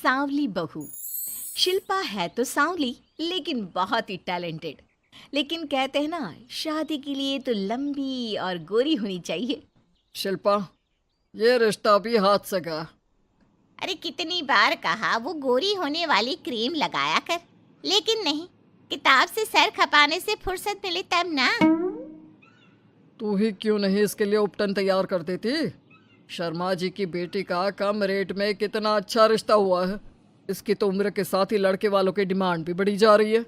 सांवली बहू। शिल्पा है तो सांवली लेकिन बहुत ही टैलेंटेड। लेकिन कहते हैं ना, शादी के लिए तो लंबी और गोरी होनी चाहिए। शिल्पा, ये रिश्ता भी हाथ से गया। अरे कितनी बार कहा वो गोरी होने वाली क्रीम लगाया कर, लेकिन नहीं, किताब से सर खपाने से फुर्सत मिले तब ना। तू ही क्यों नहीं इसके लिए उपटन तैयार कर देती? शर्मा जी की बेटी का कम रेट में कितना अच्छा रिश्ता हुआ है। इसकी तो उम्र के साथ ही लड़के वालों की डिमांड भी बढ़ी जा रही है।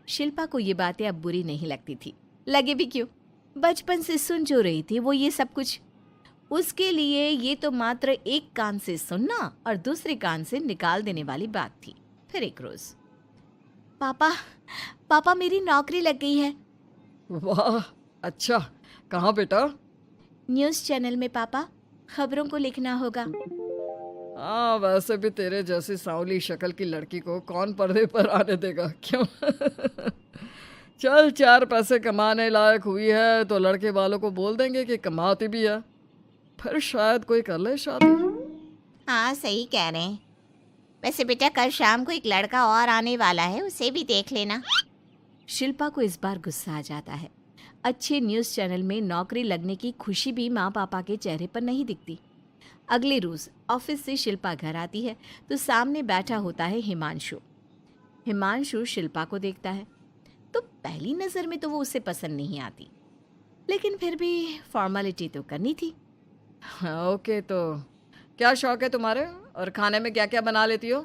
शिल्पा को ये बातें अब बुरी नहीं लगती थी। लगे भी क्यों, बचपन से सुन जो रही थी वो ये सब कुछ। उसके लिए ये तो मात्र एक कान से सुनना और दूसरे कान से निकाल देने वाली बात थी। फिर एक रोज, पापा पापा मेरी नौकरी लग गई है। वाह, अच्छा, कहाँ बेटा? न्यूज़ चैनल में पापा, खबरों को लिखना होगा। हाँ, वैसे भी तेरे जैसी सांवली शक्ल की लड़की को कौन पर्दे पर आने देगा, क्यों? चल, 4 पैसे कमाने लायक हुई है तो लड़के वालों को बोल देंगे कि कमाती भी है, फिर शायद कोई कर ले शादी। हाँ सही कह रहे हैं। वैसे बेटा कल शाम को एक लड़का और आने वाला है, उसे भी देख लेना। शिल्पा को इस बार गुस्सा आ जाता है। अच्छे न्यूज़ चैनल में नौकरी लगने की खुशी भी माँ पापा के चेहरे पर नहीं दिखती। अगले रोज ऑफिस से शिल्पा घर आती है तो सामने बैठा होता है हिमांशु। हिमांशु शिल्पा को देखता है तो पहली नज़र में तो वो उसे पसंद नहीं आती, लेकिन फिर भी फॉर्मेलिटी तो करनी थी। ओके, तो क्या शौक है तुम्हारे और खाने में क्या क्या बना लेती हो?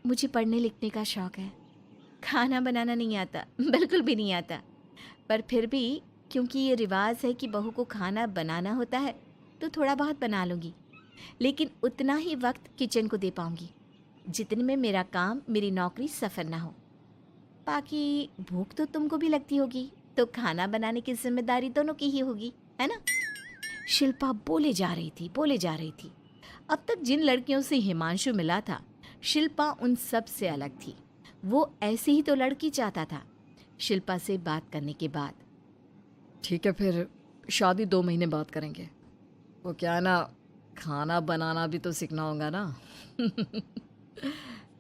मुझे पढ़ने लिखने का शौक है, खाना बनाना नहीं आता, बिल्कुल भी नहीं आता। पर फिर भी क्योंकि ये रिवाज है कि बहू को खाना बनाना होता है तो थोड़ा बहुत बना लूँगी, लेकिन उतना ही वक्त किचन को दे पाऊँगी जितने में मेरा काम, मेरी नौकरी सफ़र ना हो। बाकी भूख तो तुमको भी लगती होगी, तो खाना बनाने की जिम्मेदारी दोनों की ही होगी, है ना? शिल्पा बोले जा रही थी। अब तक जिन लड़कियों से हिमांशु मिला था, शिल्पा उन सब से अलग थी। वो ऐसी ही तो लड़की चाहता था। शिल्पा से बात करने के बाद, ठीक है, फिर शादी 2 महीने बाद करेंगे। वो क्या है ना, खाना बनाना भी तो सीखना होगा ना।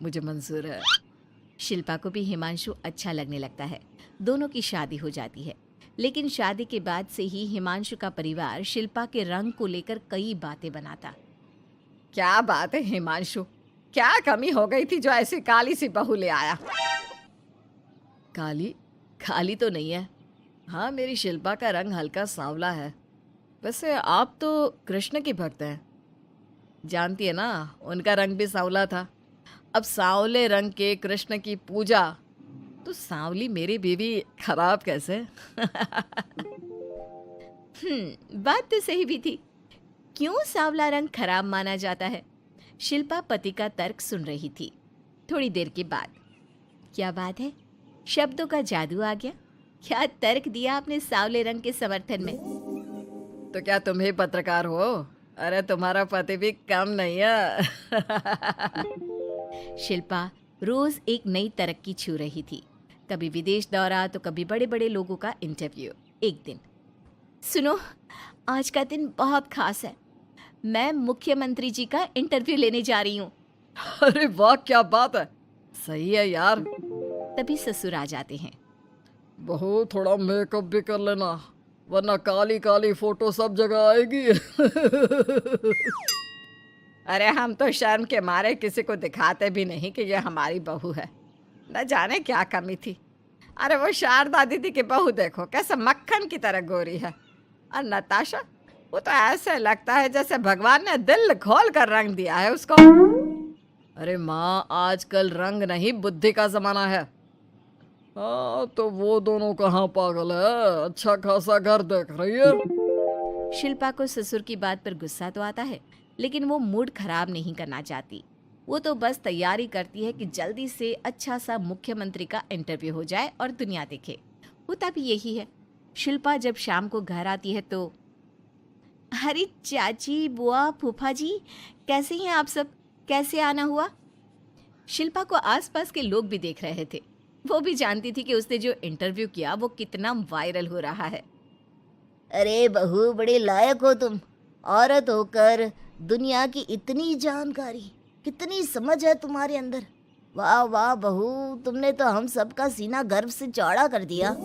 मुझे मंजूर है। शिल्पा को भी हिमांशु अच्छा लगने लगता है। दोनों की शादी हो जाती है, लेकिन शादी के बाद से ही हिमांशु का परिवार शिल्पा के रंग को लेकर कई बातें बनाता। क्या बात है हिमांशु, क्या कमी हो गई थी जो ऐसी काली सी बहू ले आया? काली काली तो नहीं है। हाँ, मेरी शिल्पा का रंग हल्का सांवला है। वैसे आप तो कृष्ण की भक्त हैं, जानती है ना, उनका रंग भी सांवला था। अब सांवले रंग के कृष्ण की पूजा, तो सांवली मेरी बीवी खराब कैसे? बात तो सही भी थी। क्यों सांवला रंग खराब माना जाता है? शिल्पा पति का तर्क सुन रही थी। थोड़ी देर के बाद, क्या बात है, शब्दों का जादू आ गया। क्या तर्क दिया आपने सांवले रंग के समर्थन में? तो क्या तुम ही पत्रकार हो? अरे तुम्हारा पति भी कम नहीं है। शिल्पा रोज एक नई तरक्की छू रही थी। कभी विदेश दौरा तो कभी बड़े बड़े लोगों का इंटरव्यू। एक दिन, सुनो, आज का दिन बहुत खास है, मैं मुख्यमंत्री जी का इंटरव्यू लेने जा रही हूँ। अरे वाह, क्या बात है, सही है यार। तभी ससुर आ जाते हैं। बहू, थोड़ा मेकअप भी कर लेना, वरना काली काली फोटो सब जगह आएगी। अरे हम तो शर्म के मारे किसी को दिखाते भी नहीं कि ये हमारी बहू है। न जाने क्या कमी थी। अरे वो शारदा दीदी की बहू देखो, कैसे मक्खन की तरह गोरी है। और नताशा, वो तो ऐसे लगता है जैसे भगवान ने दिल खोल कर रंग दिया है उसको। अरे माँ, आजकल रंग नहीं बुद्धि का जमाना है। हाँ, तो वो दोनों कहाँ पागल है, अच्छा खासा घर देख रही है। शिल्पा को ससुर की बात पर गुस्सा तो आता है, लेकिन वो मूड खराब नहीं करना चाहती। वो तो बस तैयारी करती है कि जल्दी से अच्छा सा मुख्यमंत्री का इंटरव्यू हो जाए और दुनिया देखे। होता भी यही है। शिल्पा जब शाम को घर आती है तो, अरे चाची, बुआ, फूफा जी, कैसे हैं आप सब? कैसे आना हुआ? शिल्पा को आसपास के लोग भी देख रहे थे। वो भी जानती थी कि उसने जो इंटरव्यू किया वो कितना वायरल हो रहा है। अरे बहू, बड़े लायक हो तुम, औरत होकर दुनिया की इतनी जानकारी, कितनी समझ है तुम्हारे अंदर। वाह वाह बहू, तुमने तो हम सबका सीना गर्व से चौड़ा कर दिया।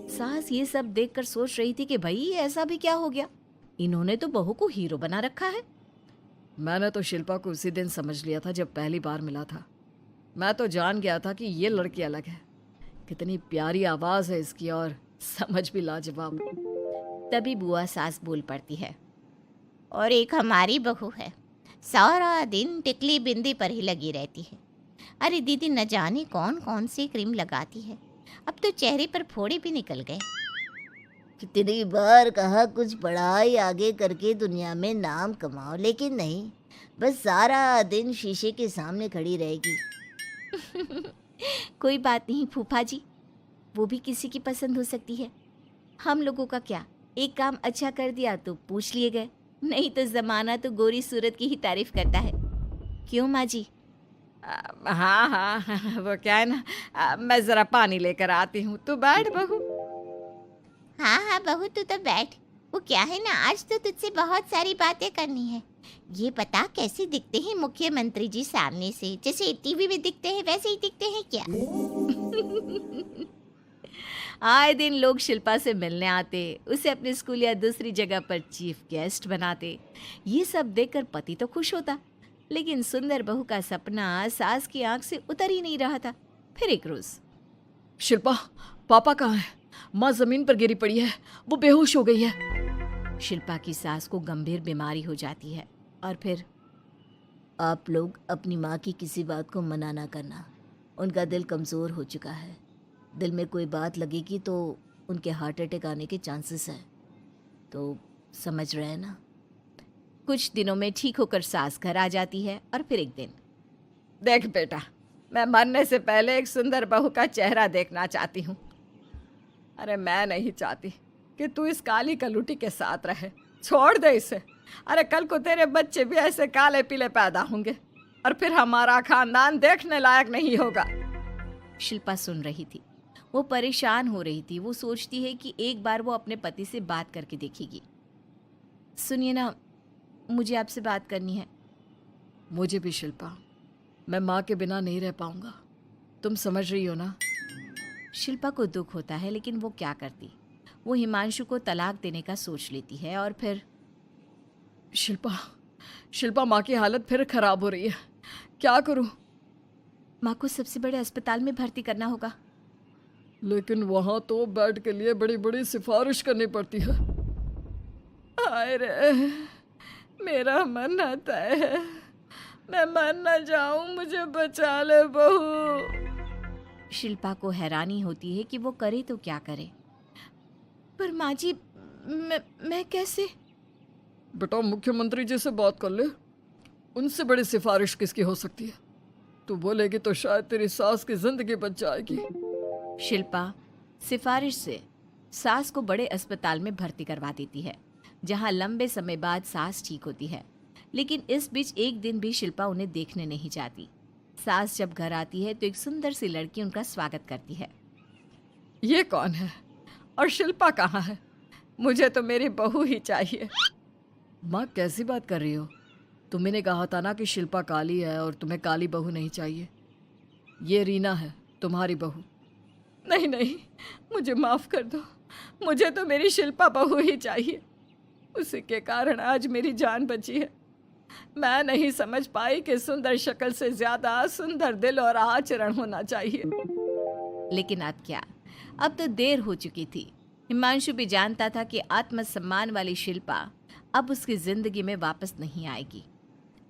सास ये सब देखकर सोच रही थी कि भाई ऐसा भी क्या हो गया, इन्होंने तो बहू को हीरो बना रखा है। मैंने तो शिल्पा को उसी दिन समझ लिया था जब पहली बार मिला था। मैं तो जान गया था कि ये लड़की अलग है। कितनी प्यारी आवाज़ है इसकी और समझ भी लाजवाब। तभी बुआ सास बोल पड़ती है। और एक हमारी बहू है, सारा दिन टिकली बिंदी पर ही लगी रहती है। अरे दीदी, न जाने कौन कौन सी क्रीम लगाती है, अब तो चेहरे पर फोड़े भी निकल गए। कितनी बार कहा कुछ पढ़ाई आगे करके दुनिया में नाम कमाओ, लेकिन नहीं, बस सारा दिन शीशे के सामने खड़ी रहेगी। कोई बात नहीं फूफा जी, वो भी किसी की पसंद हो सकती है। हम लोगों का क्या, एक काम अच्छा कर दिया तो पूछ लिए गए, नहीं तो जमाना तो गोरी सूरत की ही तारीफ करता है। क्यों माँ जी? हाँ हाँ वो क्या है ना, मैं ज़रा पानी लेकर आती हूँ, तू बैठ बहू। हाँ हाँ बहू, तू तो बैठ। वो क्या है ना, आज तो तुझसे बहुत सारी बातें करनी है। ये बता, कैसे दिखते हैं मुख्यमंत्री जी सामने से? जैसे टीवी में दिखते हैं वैसे ही दिखते हैं क्या? आए दिन लोग शिल्पा से मिलने आते, उसे अपने स्कूल या दूसरी जगह पर चीफ गेस्ट बनाते। ये सब देखकर पति तो खुश होता, लेकिन सुंदर बहू का सपना सास की आंख से उतर ही नहीं रहा था। फिर एक रोज, शिल्पा, पापा कहाँ है? माँ ज़मीन पर गिरी पड़ी है, वो बेहोश हो गई है। शिल्पा की सास को गंभीर बीमारी हो जाती है और फिर आप लोग अपनी माँ की किसी बात को मना ना करना, उनका दिल कमज़ोर हो चुका है। दिल में कोई बात लगेगी तो उनके हार्ट अटैक आने के चांसेस हैं, तो समझ रहे हैं ना। कुछ दिनों में ठीक होकर सास घर आ जाती है और फिर एक दिन, देख बेटा, मैं मरने से पहले एक सुंदर बहू का चेहरा देखना चाहती हूँ। अरे मैं नहीं चाहती कि तू इस काली कलूटी के साथ रहे, छोड़ दे इसे। अरे कल को तेरे बच्चे भी ऐसे काले पीले पैदा होंगे और फिर हमारा खानदान देखने लायक नहीं होगा। शिल्पा सुन रही थी, वो परेशान हो रही थी। वो सोचती है कि एक बार वो अपने पति से बात करके देखेगी। सुनिए ना, मुझे आपसे बात करनी है। मुझे भी शिल्पा, मैं माँ के बिना नहीं रह पाऊंगा, तुम समझ रही हो ना। शिल्पा को दुख होता है, लेकिन वो क्या करती। वो हिमांशु को तलाक देने का सोच लेती है और फिर शिल्पा माँ की हालत फिर खराब हो रही है, क्या करूँ? माँ को सबसे बड़े अस्पताल में भर्ती करना होगा। लेकिन वहाँ तो बेड के लिए बड़ी बड़ी सिफारिश करनी पड़ती है। हाय रे, मेरा मन आता है, मैं मर न जाऊं, मुझे बचा ले बहू। शिल्पा को हैरानी होती है कि वो करे तो क्या करे। पर माँ जी, मैं कैसे? बेटा, मुख्यमंत्री जी से बात कर ले, उनसे बड़ी सिफारिश किसकी हो सकती है? तू बोलेगी तो शायद तेरी सास की जिंदगी बच जाएगी। शिल्पा सिफारिश से सास को बड़े अस्पताल में भर्ती करवा देती है, जहां लंबे समय बाद सास ठीक होती है। लेकिन इस बीच एक दिन भी शिल्पा उन्हें देखने नहीं जाती। सास जब घर आती है तो एक सुंदर सी लड़की उनका स्वागत करती है। ये कौन है और शिल्पा कहाँ है? मुझे तो मेरी बहू ही चाहिए। माँ, कैसी बात कर रही हो? तुम्ही ने कहा था ना कि शिल्पा काली है और तुम्हें काली बहू नहीं चाहिए। ये रीना है, तुम्हारी बहू। नहीं नहीं, मुझे माफ़ कर दो, मुझे तो मेरी शिल्पा बहू ही चाहिए। उसी के कारण आज मेरी जान बची है। मैं नहीं समझ पाई कि सुंदर शक्ल से ज़्यादा सुंदर दिल और आचरण होना चाहिए। लेकिन अब क्या, अब तो देर हो चुकी थी। हिमांशु भी जानता था कि आत्मसम्मान वाली शिल्पा अब उसकी जिंदगी में वापस नहीं आएगी।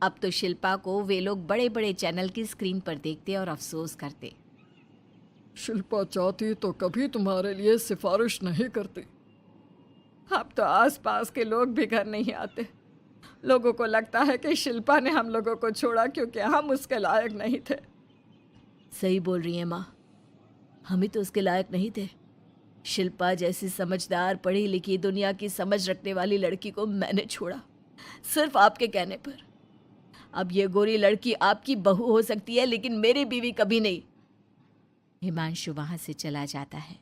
अब तो शिल्पा को वे लोग बड़े बड़े चैनल की स्क्रीन पर देखते और अफसोस करते। शिल्पा चाहती तो कभी तुम्हारे लिए सिफारिश नहीं करती। अब तो आसपास के लोग भी घर नहीं आते। लोगों को लगता है कि शिल्पा ने हम लोगों को छोड़ा क्योंकि हम उसके लायक नहीं थे। सही बोल रही है माँ, हम ही तो उसके लायक नहीं थे। शिल्पा जैसी समझदार, पढ़ी लिखी, दुनिया की समझ रखने वाली लड़की को मैंने छोड़ा, सिर्फ आपके कहने पर। अब ये गोरी लड़की आपकी बहू हो सकती है, लेकिन मेरी बीवी कभी नहीं। हिमांशु वहां से चला जाता है।